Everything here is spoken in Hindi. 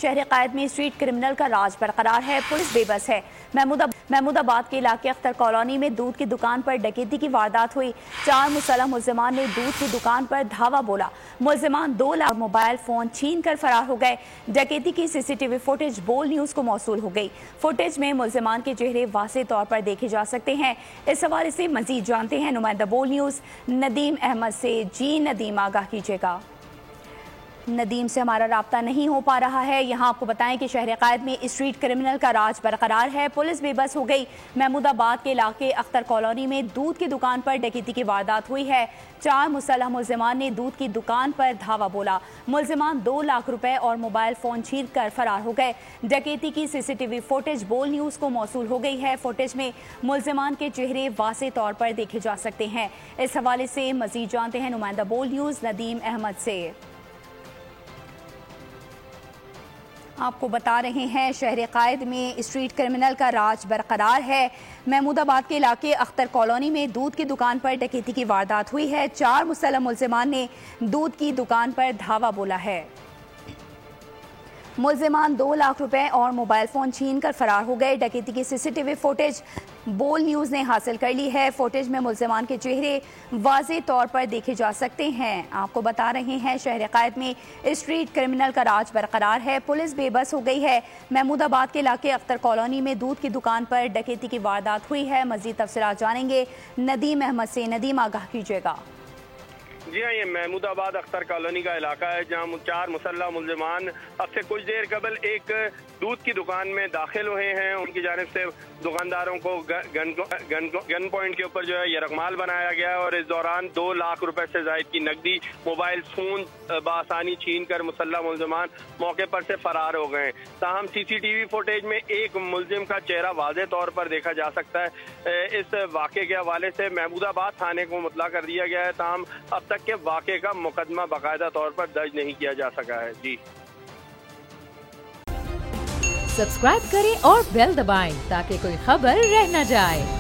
शहर कायद में स्ट्रीट क्रिमिनल का राज बरकरार है। पुलिस बेबस है। महमूदाबाद के इलाके अख्तर कॉलोनी में दूध की दुकान पर डकैती की वारदात हुई। 4 मुसल्लह मुल्जिमान ने दूध की दुकान पर धावा बोला। मुल्जिमान 2 लाख मोबाइल फोन छीन कर फरार हो गए। डकैती की सीसीटीवी फुटेज बोल न्यूज को मौसूल हो गई। फुटेज में मुल्जिमान के चेहरे वाज़ेह तौर पर देखे जा सकते हैं। इस हवाले से मजीद जानते हैं नुमाइंदा बोल न्यूज नदीम अहमद से। जी नदीम, आगाह कीजिएगा। नदीम से हमारा राब्ता नहीं हो पा रहा है। यहाँ आपको बताएं कि शहर कायद में स्ट्रीट क्रिमिनल का राज बरकरार है। पुलिस बेबस हो गई। महमूदाबाद के इलाके अख्तर कॉलोनी में दूध की दुकान पर डकैती की वारदात हुई है। 4 मुसल्लह मुल्जिमान ने दूध की दुकान पर धावा बोला। मुल्जिमान 2 लाख रुपए और मोबाइल फोन छीन कर फरार हो गए। डकैती की सीसीटीवी फुटेज बोल न्यूज को मौसूल हो गई है। फुटेज में मुल्जिमान के चेहरे वाज़ेह तौर पर देखे जा सकते हैं। इस हवाले से मजीद जानते हैं नुमाइंदा बोल न्यूज नदीम अहमद से। आपको बता रहे हैं शहर कायद में स्ट्रीट क्रिमिनल का राज बरकरार है। महमूदाबाद के इलाके अख्तर कॉलोनी में दूध की दुकान पर डकैती की वारदात हुई है। 4 मुसल्लह मुल्जिमान ने दूध की दुकान पर धावा बोला है। मुल्जिमान 2 लाख रुपए और मोबाइल फोन छीन कर फरार हो गए। डकैती की सीसीटीवी फुटेज बोल न्यूज ने हासिल कर ली है। फुटेज में मुल्जिमान के चेहरे वाज़ेह तौर पर देखे जा सकते हैं। आपको बता रहे हैं शहर कायद में स्ट्रीट क्रिमिनल का राज बरकरार है। पुलिस बेबस हो गई है। महमूदाबाद के इलाके अख्तर कॉलोनी में दूध की दुकान पर डकैती की वारदात हुई है। मजीद तफसीलात जानेंगे नदीम अहमद से। नदीम, आगाह कीजिएगा। जी हाँ, ये महमूदाबाद अख्तर कॉलोनी का इलाका है जहाँ 4 मुसल्लह मुल्जिमान अब से कुछ देर कबल एक दूध की दुकान में दाखिल हुए हैं। उनकी जानिब से दुकानदारों को गन पॉइंट के ऊपर जो है यरगमाल बनाया गया है और इस दौरान 2 लाख रुपए से जायद की नकदी, मोबाइल फोन बासानी छीन कर मुसल्लह मुल्जिमान मौके पर से फरार हो गए। ताहम सीसीटीवी फुटेज में एक मुल्जिम का चेहरा वाज़ेह तौर पर देखा जा सकता है। इस वाक़े के हवाले से महमूदाबाद थाने को मुतला कर दिया गया है। ताहम अब तक के वाक़े का मुकदमा बाकायदा तौर पर दर्ज नहीं किया जा सका है। जी, सब्सक्राइब करें और बेल दबाएं ताकि कोई खबर रह न जाए।